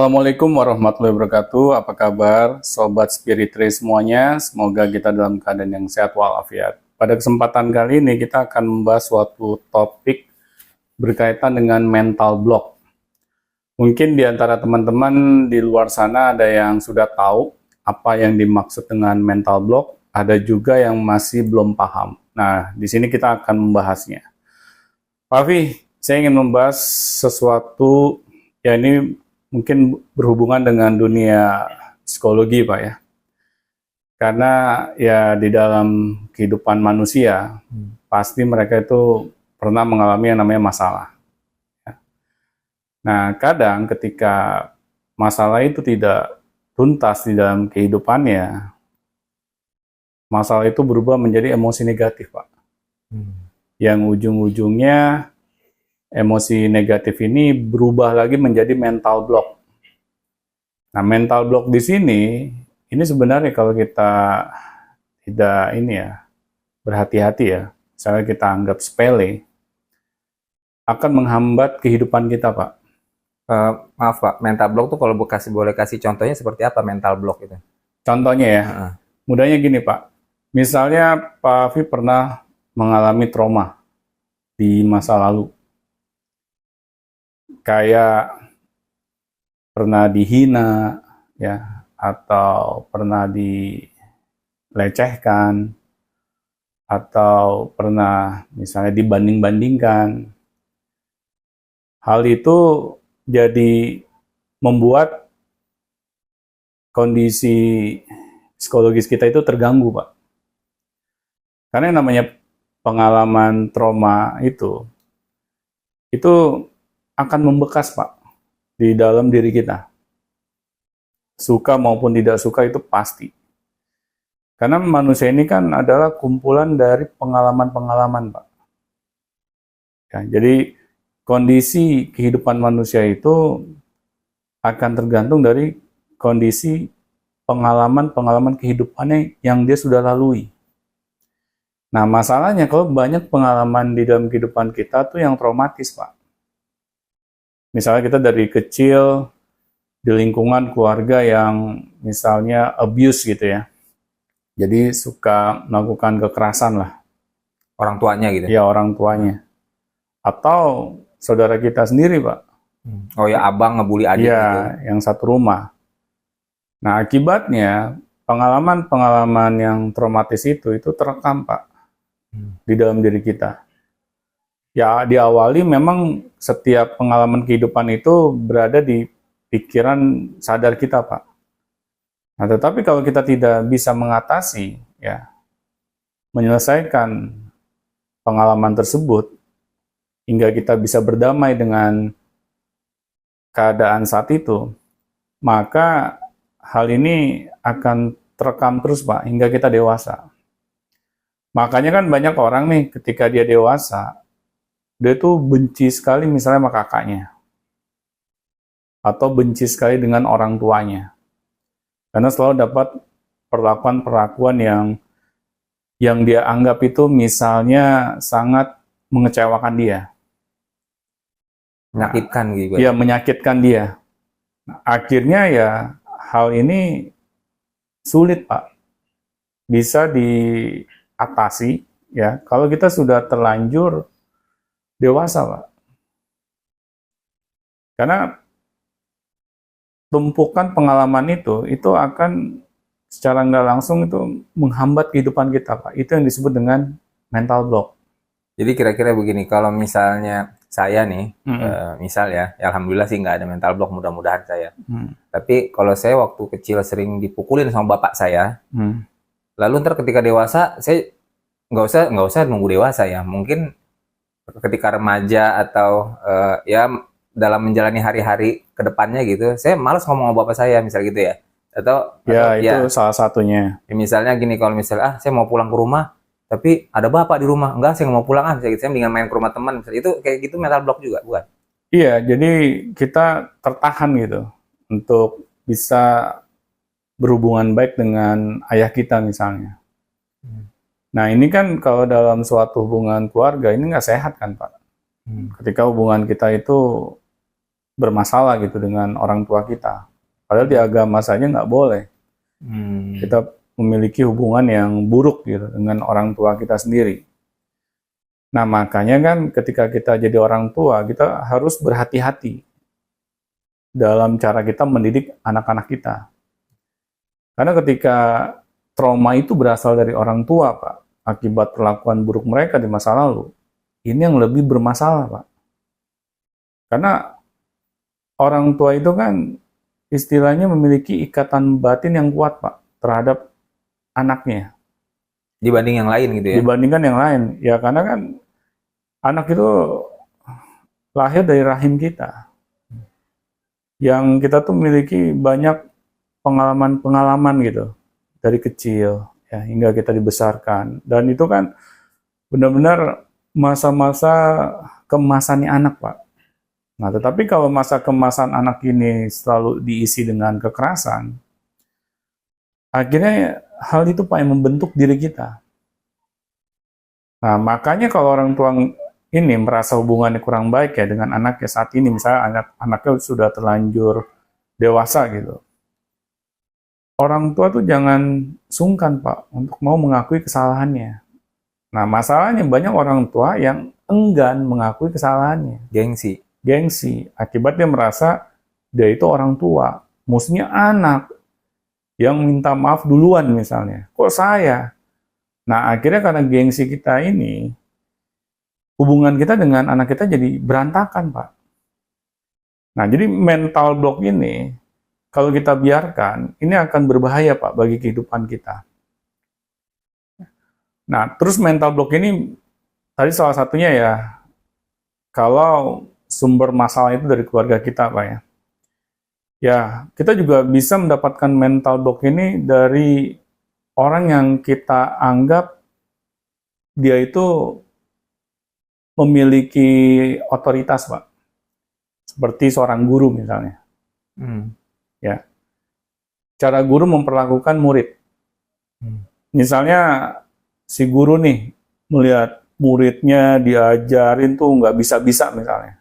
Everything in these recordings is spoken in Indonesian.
Assalamualaikum warahmatullahi wabarakatuh. Apa kabar Sobat Spirit Ray semuanya? Semoga kita dalam keadaan yang sehat walafiat. Pada kesempatan kali ini kita akan membahas suatu topik berkaitan dengan mental block. Mungkin di antara teman-teman di luar sana ada yang sudah tahu apa yang dimaksud dengan mental block, ada juga yang masih belum paham. Nah, di sini kita akan membahasnya. Pak Afi, saya ingin membahas sesuatu, ya ini mungkin berhubungan dengan dunia psikologi, Pak ya. Karena ya di dalam kehidupan manusia, pasti mereka itu pernah mengalami yang namanya masalah. Nah, kadang ketika masalah itu tidak tuntas di dalam kehidupannya, masalah itu berubah menjadi emosi negatif, Pak. Yang ujung-ujungnya emosi negatif ini berubah lagi menjadi mental block. Nah, mental block di sini, ini sebenarnya kalau kita tidak berhati-hati ya, misalnya kita anggap sepele, akan menghambat kehidupan kita, Pak. Maaf Pak, mental block tuh kalau boleh kasih contohnya seperti apa mental block itu? Contohnya ya, mudahnya gini Pak, misalnya Pak Afi pernah mengalami trauma di masa lalu, kayak pernah dihina ya, atau pernah dilecehkan, atau pernah misalnya dibanding-bandingkan. Hal itu jadi membuat kondisi psikologis kita itu terganggu, Pak. Karena yang namanya pengalaman trauma itu akan membekas, Pak, di dalam diri kita. Suka maupun tidak suka itu pasti. Karena manusia ini kan adalah kumpulan dari pengalaman-pengalaman, Pak. Ya, jadi kondisi kehidupan manusia itu akan tergantung dari kondisi pengalaman-pengalaman kehidupannya yang dia sudah lalui. Nah, masalahnya kalau banyak pengalaman di dalam kehidupan kita tuh yang traumatis, Pak. Misalnya kita dari kecil di lingkungan keluarga yang misalnya abuse gitu ya. Jadi suka melakukan kekerasan lah. Orang tuanya gitu? Ya, orang tuanya. Atau saudara kita sendiri, Pak. Oh ya, abang ngebully adik ya, gitu? Yang satu rumah. Nah, akibatnya pengalaman-pengalaman yang traumatis itu terekam, Pak, di dalam diri kita. Ya, diawali memang setiap pengalaman kehidupan itu berada di pikiran sadar kita, Pak. Nah, tetapi kalau kita tidak bisa mengatasi, ya, menyelesaikan pengalaman tersebut, hingga kita bisa berdamai dengan keadaan saat itu, maka hal ini akan terekam terus, Pak, hingga kita dewasa. Makanya kan banyak orang nih, ketika dia dewasa, dia tuh benci sekali misalnya sama kakaknya, atau benci sekali dengan orang tuanya, karena selalu dapat perlakuan-perlakuan yang dia anggap itu misalnya sangat mengecewakan dia. Menyakitkan gitu? Ya, menyakitkan dia. Nah, akhirnya ya hal ini sulit, Pak, bisa diatasi ya kalau kita sudah terlanjur dewasa, Pak. Karena tumpukan pengalaman itu akan secara nggak langsung itu menghambat kehidupan kita, Pak. Itu yang disebut dengan mental block. Jadi kira-kira begini, kalau misalnya saya nih, misal ya, alhamdulillah sih nggak ada mental block, mudah-mudahan saya. Tapi kalau saya waktu kecil sering dipukulin sama bapak saya, lalu ntar ketika dewasa, saya nggak usah nunggu dewasa ya, mungkin ketika remaja atau ya dalam menjalani hari-hari ke depannya gitu, saya malas ngomong sama bapak saya, misal gitu ya. Atau itu salah satunya. Ya, misalnya gini, kalau misalnya saya mau pulang ke rumah, tapi ada bapak di rumah, enggak, saya nggak mau pulang, saya mendingan main ke rumah teman, misalnya. Itu kayak gitu mental block juga, bukan? Iya, jadi kita tertahan gitu untuk bisa berhubungan baik dengan ayah kita misalnya. Nah, ini kan kalau dalam suatu hubungan keluarga ini nggak sehat kan, Pak. Ketika hubungan kita itu bermasalah gitu dengan orang tua kita. Padahal di agama saja nggak boleh. Kita memiliki hubungan yang buruk gitu dengan orang tua kita sendiri. Nah, makanya kan ketika kita jadi orang tua, kita harus berhati-hati dalam cara kita mendidik anak-anak kita. Karena ketika trauma itu berasal dari orang tua, Pak, akibat perlakuan buruk mereka di masa lalu, ini yang lebih bermasalah, Pak. Karena orang tua itu kan istilahnya memiliki ikatan batin yang kuat, Pak, terhadap anaknya. Dibanding yang lain gitu ya? Dibandingkan yang lain. Ya karena kan anak itu lahir dari rahim kita. Yang kita tuh memiliki banyak pengalaman-pengalaman gitu. Dari kecil, ya, hingga kita dibesarkan. Dan itu kan benar-benar masa-masa kemasannya anak, Pak. Nah, tetapi kalau masa kemasan anak ini selalu diisi dengan kekerasan, akhirnya hal itu, Pak, yang membentuk diri kita. Nah, makanya kalau orang tua ini merasa hubungannya kurang baik ya dengan anaknya saat ini, misalnya anaknya sudah terlanjur dewasa gitu. Orang tua tuh jangan sungkan, Pak, untuk mau mengakui kesalahannya. Nah, masalahnya banyak orang tua yang enggan mengakui kesalahannya. Gengsi. Akibatnya merasa dia itu orang tua, musuhnya anak yang minta maaf duluan misalnya. Kok saya? Nah, akhirnya karena gengsi kita ini, hubungan kita dengan anak kita jadi berantakan, Pak. Nah, jadi mental block ini, kalau kita biarkan, ini akan berbahaya, Pak, bagi kehidupan kita. Nah, terus mental block ini, tadi salah satunya ya, kalau sumber masalah itu dari keluarga kita, Pak ya. Ya, kita juga bisa mendapatkan mental block ini dari orang yang kita anggap dia itu memiliki otoritas, Pak. Seperti seorang guru misalnya. Ya. Cara guru memperlakukan murid. Misalnya si guru nih melihat muridnya diajarin tuh nggak bisa-bisa misalnya.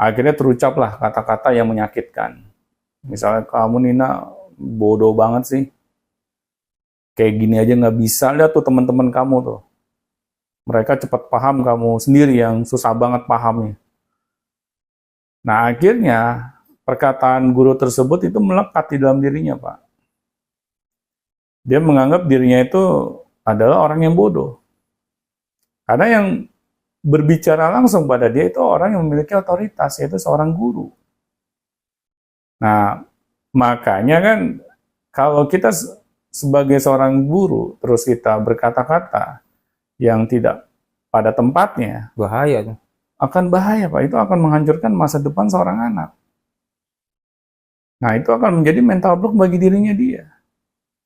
Akhirnya terucaplah kata-kata yang menyakitkan. Misalnya, kamu Nina bodoh banget sih. Kayak gini aja nggak bisa. Lihat tuh teman-teman kamu tuh. Mereka cepat paham, kamu sendiri yang susah banget pahamnya. Nah, akhirnya perkataan guru tersebut itu melekat di dalam dirinya, Pak. Dia menganggap dirinya itu adalah orang yang bodoh. Karena yang berbicara langsung pada dia itu orang yang memiliki otoritas, yaitu seorang guru. Nah, makanya kan kalau kita sebagai seorang guru terus kita berkata-kata yang tidak pada tempatnya, bahaya. Akan bahaya, Pak. Itu akan menghancurkan masa depan seorang anak. Nah, itu akan menjadi mental block bagi dirinya dia.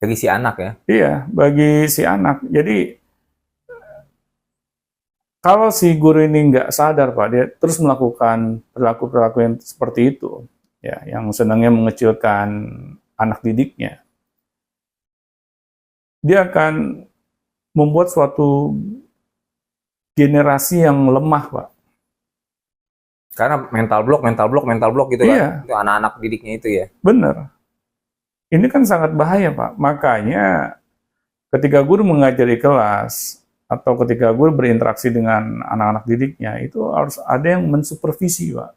Bagi si anak ya? Iya, bagi si anak. Jadi kalau si guru ini nggak sadar, Pak, dia terus melakukan perilaku-perilaku yang seperti itu, ya, yang senangnya mengecilkan anak didiknya, dia akan membuat suatu generasi yang lemah, Pak. Karena mental block gitu iya. Kan? Itu anak-anak didiknya itu ya? Bener. Ini kan sangat bahaya, Pak. Makanya ketika guru mengajari kelas, atau ketika guru berinteraksi dengan anak-anak didiknya, itu harus ada yang mensupervisi, Pak.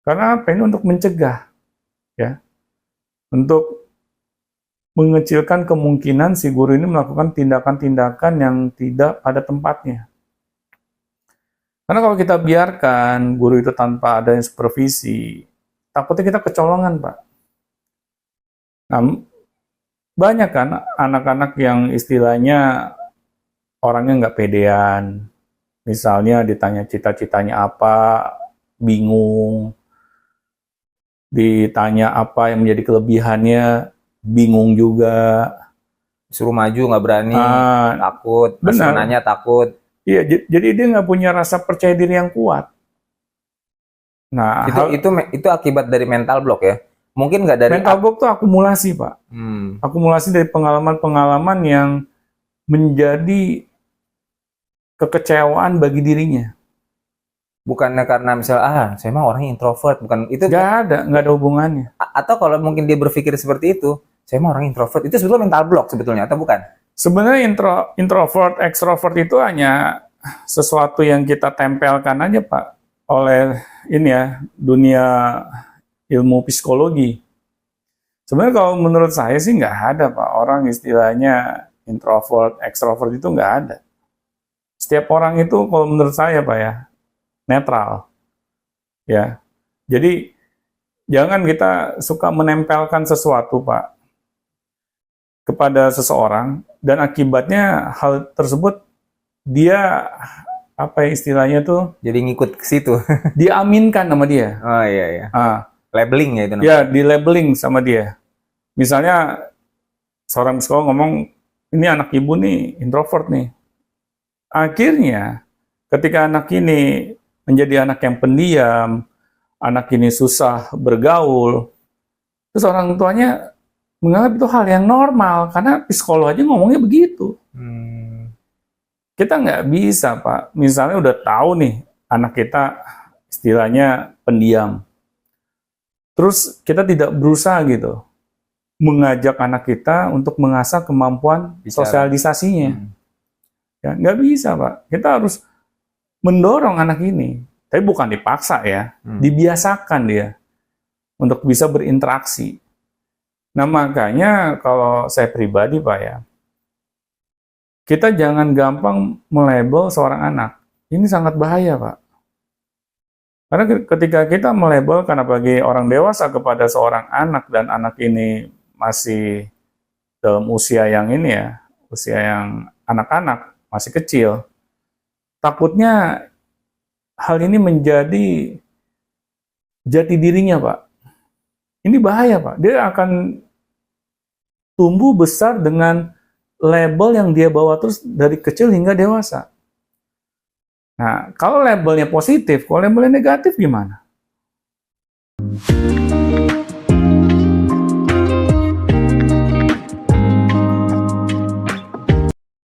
Karena apa? Ini untuk mencegah, ya, untuk mengecilkan kemungkinan si guru ini melakukan tindakan-tindakan yang tidak pada tempatnya. Karena kalau kita biarkan guru itu tanpa ada yang supervisi, takutnya kita kecolongan, Pak. Nah, banyak kan anak-anak yang istilahnya orangnya nggak pedean, misalnya ditanya cita-citanya apa, bingung, ditanya apa yang menjadi kelebihannya, bingung juga. Suruh maju nggak berani, takut, nanya takut. Iya, jadi dia nggak punya rasa percaya diri yang kuat. Nah, itu akibat dari mental block ya? Mungkin nggak dari mental block itu akumulasi, Pak. Akumulasi dari pengalaman-pengalaman yang menjadi kekecewaan bagi dirinya. Bukannya karena misal saya mah orangnya introvert, bukan itu. Nggak ada hubungannya. Atau kalau mungkin dia berpikir seperti itu, saya mah orang introvert, itu sebetulnya mental block sebetulnya, atau bukan? Sebenarnya introvert, extrovert itu hanya sesuatu yang kita tempelkan aja, Pak, oleh ini ya, dunia ilmu psikologi. Sebenarnya kalau menurut saya sih nggak ada, Pak, orang istilahnya introvert, extrovert itu nggak ada. Setiap orang itu kalau menurut saya, Pak ya, netral. Ya. Jadi jangan kita suka menempelkan sesuatu, Pak, kepada seseorang dan akibatnya hal tersebut dia apa istilahnya tuh? Jadi ngikut ke situ. Diaminkan sama dia. Oh iya iya. Labeling ya itu namanya. Ya, di labeling sama dia. Misalnya seorang psikolog ngomong ini anak ibu nih introvert nih. Akhirnya ketika anak ini menjadi anak yang pendiam, anak ini susah bergaul, terus orang tuanya menganggap itu hal yang normal, karena psikolog aja ngomongnya begitu. Kita nggak bisa, Pak. Misalnya udah tahu nih, anak kita istilahnya pendiam. Terus kita tidak berusaha gitu, mengajak anak kita untuk mengasah kemampuan sosialisasinya. Ya, nggak bisa, Pak. Kita harus mendorong anak ini, tapi bukan dipaksa ya, dibiasakan dia untuk bisa berinteraksi. Nah makanya kalau saya pribadi, Pak ya, kita jangan gampang melabel seorang anak. Ini sangat bahaya, Pak. Karena ketika kita melabelkan apalagi orang dewasa kepada seorang anak dan anak ini masih dalam usia yang ini ya, usia yang anak-anak, masih kecil, takutnya hal ini menjadi jati dirinya, Pak. Ini bahaya, Pak. Dia akan tumbuh besar dengan label yang dia bawa terus dari kecil hingga dewasa. Nah, kalau labelnya positif, kalau labelnya negatif gimana?